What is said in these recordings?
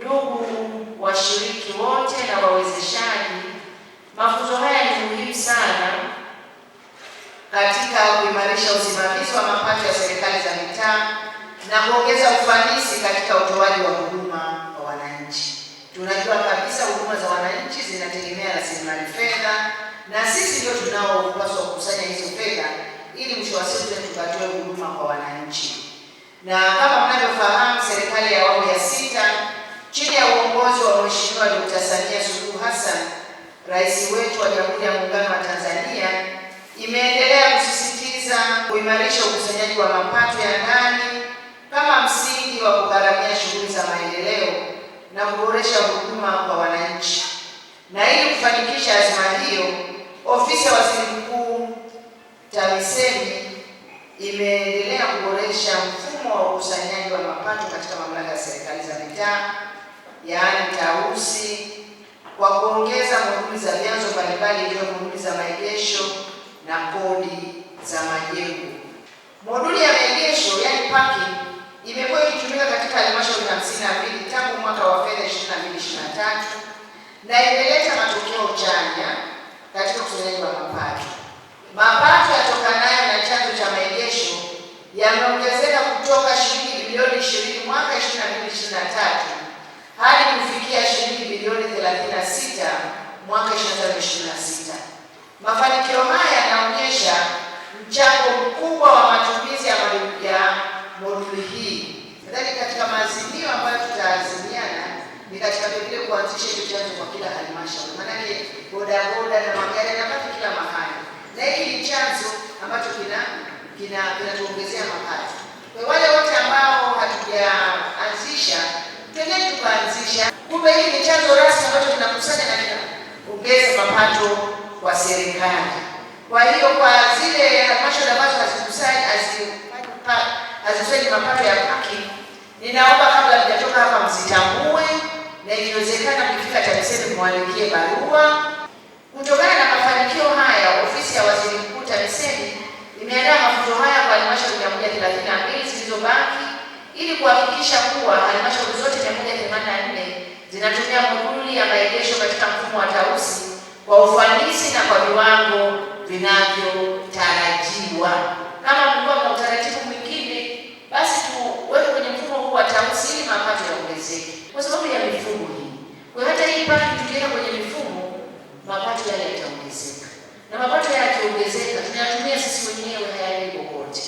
Ndugu washiriki wote na wawezeshaji, mafunzo haya ni muhimu sana katika kuimarisha usimamizi wa mapato ya serikali za mitaa na kuongeza ufanisi katika utoaji wa huduma kwa wananchi. Tunajua kabisa huduma za wananchi zinategemea rasilimali fedha, na sisi ndio tunaopaswa kukusanya hizo fedha ili mwisho wa siku tukatoe huduma kwa wananchi. Na kama mnavyofahamu, serikali ya awamu ya 6 chini ya uongozi wa Mheshimiwa Dr. Samia Suluhu Hassan, Rais wetu wa Jamhuri ya Muungano wa Tanzania, imeendelea kusisitiza kuimarisha ukusanyaji wa mapato ya ndani kama msingi wa kugharamia shughuli za maendeleo na kuboresha huduma kwa wananchi. Na ili kufanikisha azma hiyo, Ofisi ya Waziri Mkuu TAMISEMI imeendelea kuboresha mfumo wa ukusanyaji wa mapato katika mamlaka ya serikali za mitaa, yaani TAUSI, kwa kuongeza moduli za vyanzo mbalimbali ikiwemo moduli za maegesho na kodi za majengo. Moduli ya maegesho, yaani parking, imekuwa ikitumika katika halmashauri 52 tangu mwaka wa fedha 22/23 na imeleta matokeo chanya katika ukusanyaji wa mapato. Mapato yatokanayo na chanzo cha maegesho yameongezeka kutoka shilingi bilioni 20 mwaka 22/23 hadi kufikia shilingi bilioni 36 mwaka 25/26. Mafanikio haya yanaonyesha mchango mkubwa wa matumizi ya moduli hii. Nadhani katika maazimio ambayo tutaazimiana ni katika vile kuanzisha hiyo chanzo kwa kila halmashauri. Maana bodaboda na magari yanapata kila mahali. Na hiki ni chanzo ambacho kinatuongezea mapato. Kwa wale wote ambao hatujaanzisha, twendeni tukaanzisha. Kumbe hili ni chanzo rasmi ambacho kinakusanya na kinaongeza mapato kwa serikali. Kwa hiyo kwa zile halmashauri ambazo hazifanyi mapato ya parking, ninaomba kabla mjatoka hapa mzitambue, na ikiwezekana mkifika TAMISEMI mwandikie barua. Kutokana na mafanikio haya, Ofisi ya Waziri Mkuu TAMISEMI imeandaa mafunzo haya kwa halmashauri 132 zilizobaki ili kuhakikisha kuwa halmashauri zote 184 zinatumia moduli ya maegesho katika mfumo wa TAUSI kwa ufanisi na kwa viwango vinavyotarajiwa. Kama mlikuwa na utaratibu mwingine, basi tuweke kwenye mfumo huu wa TAUSI ili mapato yaongezeke kwa sababu ya mifumo hii. Kwa hata hii parking tukiweka kwenye mifumo, mapato yale yataongezeka. Na mapato yale yakiongezeka, tunayatumia sisi wenyewe, hayaendi kokote.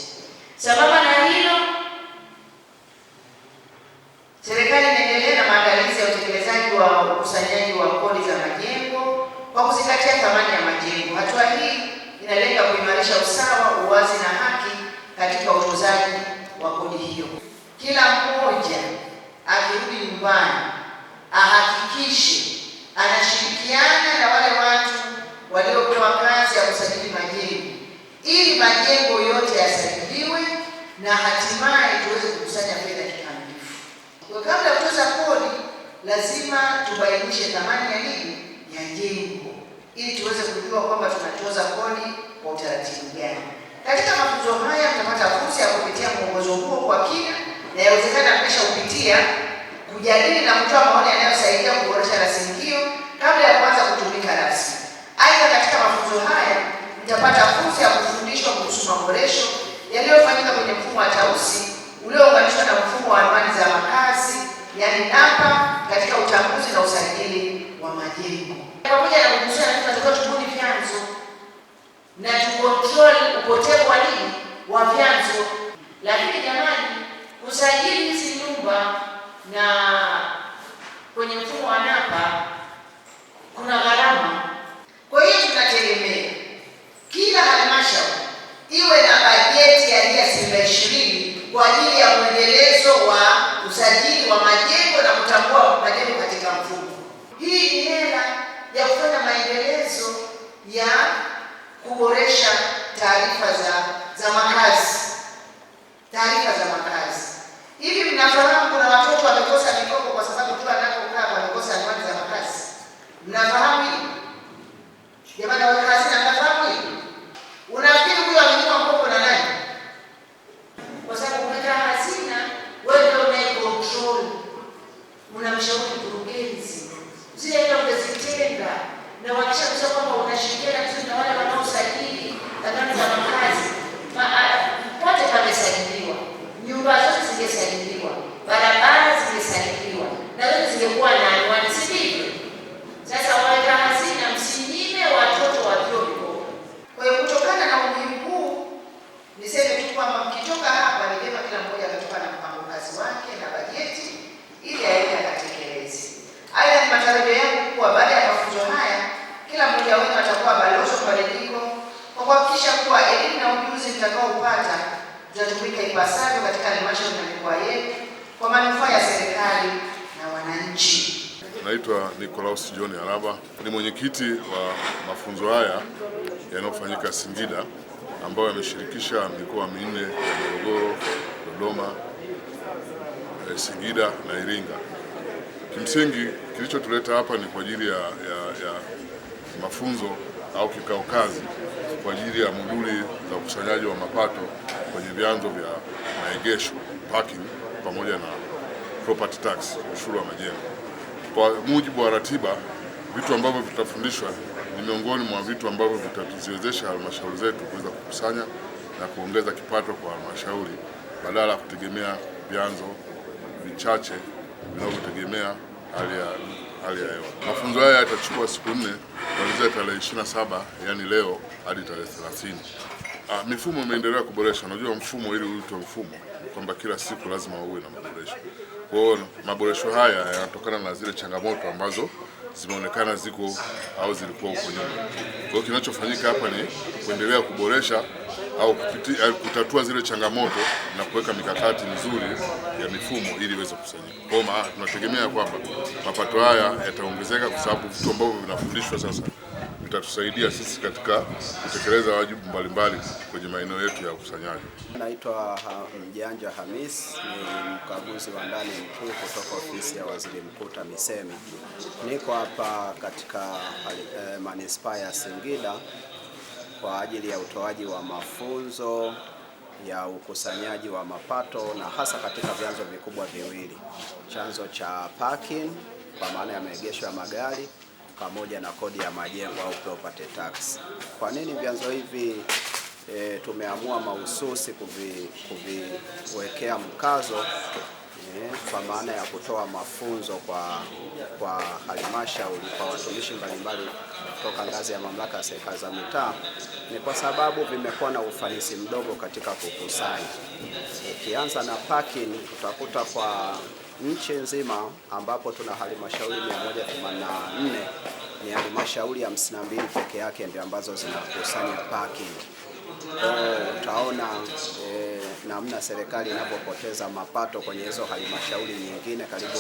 Sababu na hilo, serikali inaendelea na maandalizi ya utekelezaji wa ukusanyaji wa kodi za majengo kwa kuzingatia thamani ya majengo. Hatua hii inalenga kuimarisha usawa, uwazi na haki katika utozaji wa kodi hiyo. Kila mmoja akirudi nyumbani ahakikishe anashirikiana na wale watu waliopewa kazi ya kusajili majengo ili majengo yote yasajiliwe na hatimaye tuweze kukusanya fedha kikamilifu. Kwa kabla ya kutoza kodi, lazima tubainishe thamani ya nini ya jengo ili tuweze kujua kwamba tunatoza kodi kwa utaratibu gani. Katika mafunzo haya mtapata fursa ya kupitia mwongozo huo kwa kina, na yawezekana mmeshaupitia, kujadili na kutoa maoni yanayosaidia kuboresha rasimu hiyo kabla ya kuanza kutumika rasmi. Aidha, katika mafunzo haya mtapata fursa ya kufundishwa kuhusu maboresho yaliyofanyika kwenye mfumo wa TAUSI uliounganishwa na mfumo wa anwani za makazi, yaani NAPA, katika utambuzi na usajili wa majengo. Pamoja na kukusanya, tunatakiwa tubuni vyanzo na tukontrol upotevu wa nini wa vyanzo. Lakini jamani, kusajili hizi nyumba na kwenye mfumo wa NAPA kuna gharama. Kwa hiyo tunategemea kila halmashauri iwe na bajeti ya 20% kwa ajili ya mwendelezo wa usajili wa majengo na kutambua majengo katika mfumo. Hii ni hela ya kufanya maendelezo ya kuboresha taarifa za makazi. Taarifa za makazi. Hivi mnafahamu kuna watoto wamekosa mikopo kwa sababu tu anapokaa wamekosa anwani za makazi? Mnafahamu hili? Jamani wa kazi, na mnafahamu hili? Unafikiri huyo amenyima mkopo na nani? Kwa sababu umekaa hazina, wewe ndio unaye control. unamshauri mkurugenzi zile hela ungezitenga, na wakisha kwamba unashirikiana vizuri na wale wanaosajili kanuni za makazi, pote pamesajiliwa, nyumba zote zingesajiliwa, barabara zingesajiliwa, na zote zingekuwa na anwani, si ndivyo? Sasa waweka hazina, msinyime watoto wa vyuo vikuu. Kwa hiyo kutokana na umuhimu huu, niseme tu kwamba mkitoka hapa ni vyema kila mmoja akatoka na mpango kazi wake na bajeti ili aende akatekeleze. Aidha, ni matarajio yangu kuwa baada ya mafunzo haya kila mmoja wenu atakuwa balozi wa mabadiliko kwa kuhakikisha kuwa elimu na ujuzi mtakaopata utatumika ipasavyo katika halmashauri na mikoa yetu kwa manufaa ya serikali na wananchi. Naitwa Nicolaus John Araba, ni mwenyekiti wa mafunzo haya yanayofanyika Singida ambayo yameshirikisha mikoa minne ya Morogoro, Dodoma, Singida na Iringa. Kimsingi kilichotuleta hapa ni kwa ajili ya mafunzo au kikao kazi kwa ajili ya moduli za ukusanyaji wa mapato kwenye vyanzo vya maegesho, parking, pamoja na property tax, ushuru wa majengo. Kwa mujibu wa ratiba, vitu ambavyo vitafundishwa ni miongoni mwa vitu ambavyo vitatuziwezesha halmashauri zetu kuweza kukusanya na kuongeza kipato kwa halmashauri badala ya kutegemea vyanzo vichache vinavyotegemea hali ya hewa. Mafunzo haya yatachukua siku 4 kuanzia tarehe 27, yani leo, hadi tarehe 30. Mifumo imeendelea kuboreshwa. Unajua mfumo ili uitwe mfumo kwamba kila siku lazima uwe na maboresho. Kwa hiyo maboresho haya yanatokana na zile changamoto ambazo zimeonekana ziko au zilikuwa huko nyuma. Kwa hiyo kinachofanyika hapa ni kuendelea kuboresha au kutatua zile changamoto na kuweka mikakati mizuri ya mifumo ili iweze kusaidia. Kwa hiyo tunategemea kwamba mapato haya yataongezeka kwa sababu vitu ambavyo vinafundishwa sasa vitatusaidia sisi katika kutekeleza wajibu mbalimbali kwenye maeneo yetu ya ukusanyaji. Naitwa Mjanja Hamis, ni mkaguzi wa ndani mkuu kutoka ofisi ya Waziri Mkuu TAMISEMI. Niko hapa katika manispaa ya Singida kwa ajili ya utoaji wa mafunzo ya ukusanyaji wa mapato na hasa katika vyanzo vikubwa viwili. Chanzo cha parking kwa maana ya maegesho ya magari pamoja na kodi ya majengo au property tax. Kwa nini vyanzo hivi tumeamua mahususi kuviwekea mkazo kwa maana ya kutoa mafunzo kwa halmashauri, kwa watumishi mbalimbali kutoka ngazi ya mamlaka ya serikali za mitaa? Ni kwa sababu vimekuwa na ufanisi mdogo katika kukusanya. Ukianza na parking, utakuta kwa nchi nzima ambapo tuna halmashauri 184, ni halmashauri 52 peke yake ndio ambazo zinakusanya parking. Utaona namna serikali inapopoteza mapato kwenye hizo halmashauri nyingine karibu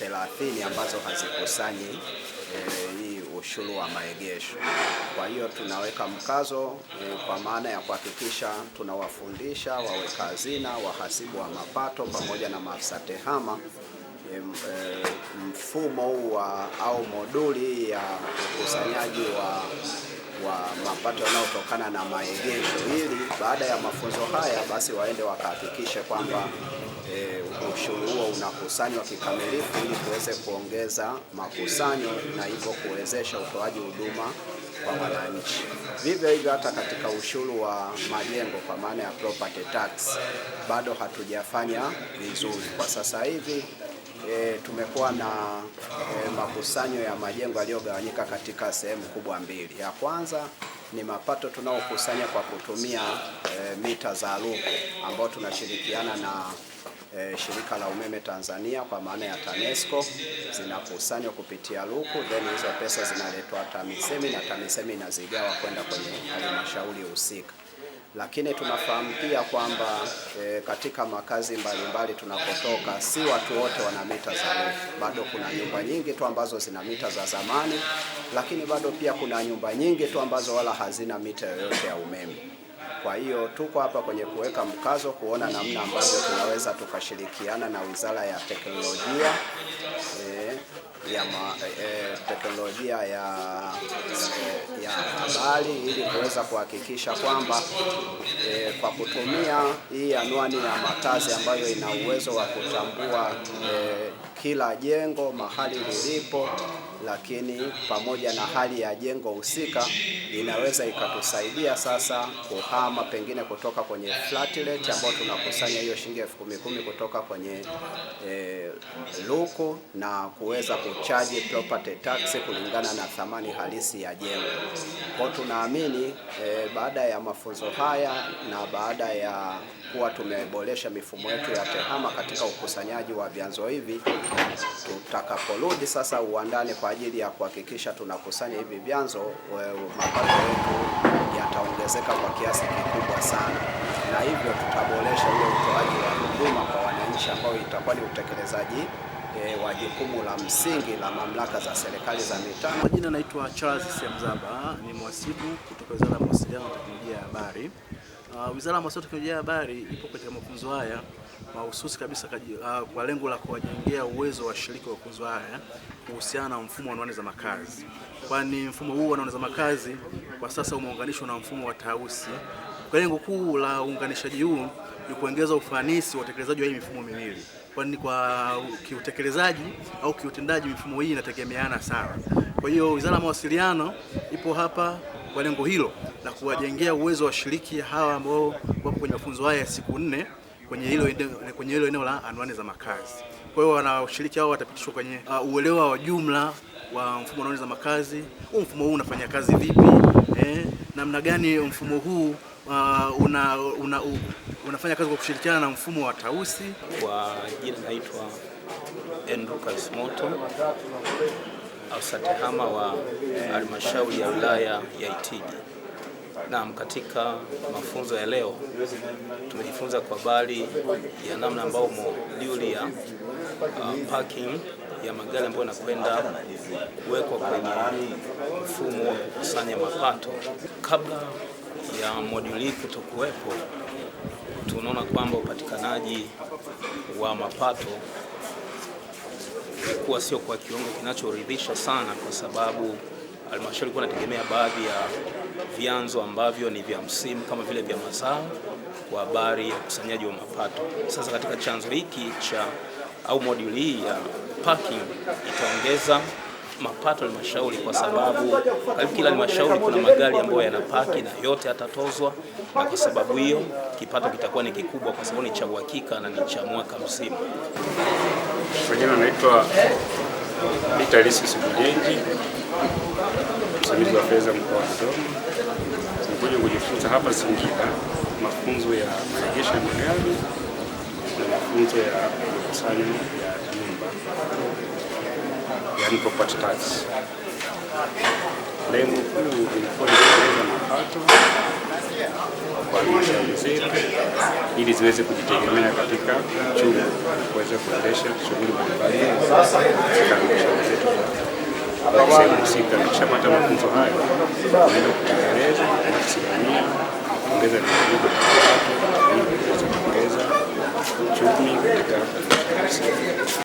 130 ambazo hazikusanyi hii ushuru wa maegesho. Kwa hiyo tunaweka mkazo kwa maana ya kuhakikisha tunawafundisha waweka hazina, wahasibu wa mapato pamoja na maafisa tehama mfumo huu au moduli ya ukusanyaji wa mapato yanayotokana na maegesho, ili baada ya mafunzo haya basi waende wakahakikishe kwamba ushuru huo unakusanywa kikamilifu ili tuweze kuongeza makusanyo na hivyo kuwezesha utoaji huduma kwa wananchi. Vivyo hivyo hata katika ushuru wa majengo kwa maana ya property tax bado hatujafanya vizuri. Kwa sasa hivi tumekuwa na makusanyo ya majengo yaliyogawanyika katika sehemu kubwa mbili. Ya kwanza ni mapato tunaokusanya kwa kutumia mita za luku ambao tunashirikiana na shirika la umeme Tanzania kwa maana ya TANESCO, zinakusanywa kupitia luku, then hizo pesa zinaletwa TAMISEMI na TAMISEMI inazigawa kwenda kwenye halmashauri husika. Lakini tunafahamu pia kwamba katika makazi mbalimbali tunakotoka si watu wote wana mita za luku. Bado kuna nyumba nyingi tu ambazo zina mita za zamani, lakini bado pia kuna nyumba nyingi tu ambazo wala hazina mita yoyote ya umeme. Kwa hiyo tuko hapa kwenye kuweka mkazo kuona namna ambavyo tunaweza tukashirikiana na Wizara ya Teknolojia teknolojia ya habari ili kuweza kuhakikisha kwamba kwa kutumia hii anwani ya makazi ambayo ina uwezo wa kutambua kila jengo mahali lilipo, lakini pamoja na hali ya jengo husika, inaweza ikatusaidia sasa kuhama pengine kutoka kwenye flat rate ambayo tunakusanya hiyo shilingi 10,000 kutoka kwenye luku na kuweza kuchaji property tax kulingana na thamani halisi ya jengo. Kwa tunaamini baada ya mafunzo haya na baada ya kuwa tumeboresha mifumo yetu ya TEHAMA katika ukusanyaji wa vyanzo hivi, tutakaporudi sasa uwandani kwa ajili ya kuhakikisha tunakusanya hivi vyanzo, mapato yetu yataongezeka kwa kiasi kikubwa sana, na hivyo tutaboresha ule utoaji wa huduma kwa wananchi ambao itakuwa ni utekelezaji wa jukumu la msingi la mamlaka za serikali za mitaa. Majina naitwa Charles Siamzaba, ni mhasibu kutoka Wizara ya Mawasiliano na Teknolojia ya Habari. Wizara ya Mawasiliano na Teknolojia ya Habari ipo katika mafunzo haya mahususi kabisa kwa lengo la kuwajengea uwezo wa shiriki wa mafunzo haya kuhusiana na mfumo wa anwani za makazi. Kwani mfumo huu wa anwani za makazi kwa sasa umeunganishwa na mfumo wa tausi. Kwa lengo kuu la uunganishaji huu ni kuongeza ufanisi wa utekelezaji wa hii mifumo miwili. Kwani kwa kiutekelezaji au kiutendaji mifumo hii inategemeana sana. Kwa hiyo Wizara ya Mawasiliano ipo hapa kwa lengo hilo la kuwajengea uwezo wa washiriki hawa ambao wapo kwenye mafunzo haya ya siku 4 kwenye hilo eneo la anwani za makazi. Kwa hiyo washiriki hao watapitishwa kwenye uelewa wa jumla wa mfumo wa anwani za makazi. Mfumo huu unafanya kazi vipi? Namna gani mfumo huu unafanya kazi kwa kushirikiana na mfumo wa tausi. Kwa jina naitwa Andrew Kasimoto, afisa TEHAMA wa halmashauri ya wilaya ya Itigi. Naam, katika mafunzo ya leo tumejifunza kwa habari ya namna ambao moduli ya parking ya magari ambayo yanakwenda kuwekwa kwenye mfumo wa kukusanya mapato. Kabla ya moduli kutokuwepo, tunaona kwamba upatikanaji wa mapato ulikuwa sio kwa kiwango kinachoridhisha sana, kwa sababu halmashauri ilikuwa inategemea baadhi ya vyanzo ambavyo ni vya msimu kama vile vya mazao kwa habari ya ukusanyaji wa mapato. Sasa katika chanzo hiki au moduli hii ya parking itaongeza mapato halmashauri, kwa sababu karibu kila halmashauri kuna magari ambayo yanapaki na yote yatatozwa, na kwa sababu hiyo kipato kitakuwa ni kikubwa, kwa sababu ni cha uhakika na ni cha mwaka mzima. Kwa jina naitwa Peter Lissus Bujenji, msimamizi wa fedha mkoa wa Dodoma. Nimekuja kujifunza hapa Singida mafunzo ya maegesho ya magari na mafunzo ya ukusanyo ya nyumba, yani property tax. Lengo kuu ilikuwa ni kuongeza mapato kwa halmashauri zetu ili ziweze kujitegemea katika uchumi na kuweza kuendesha shughuli mbalimbali katika halmashauri zetu. Sehemu husika tukishapata mafunzo hayo tunaenda kutekeleza na kusimamia kuongeza viwango vya mapato ili kuweza kuongeza uchumi katika halmashauri zetu.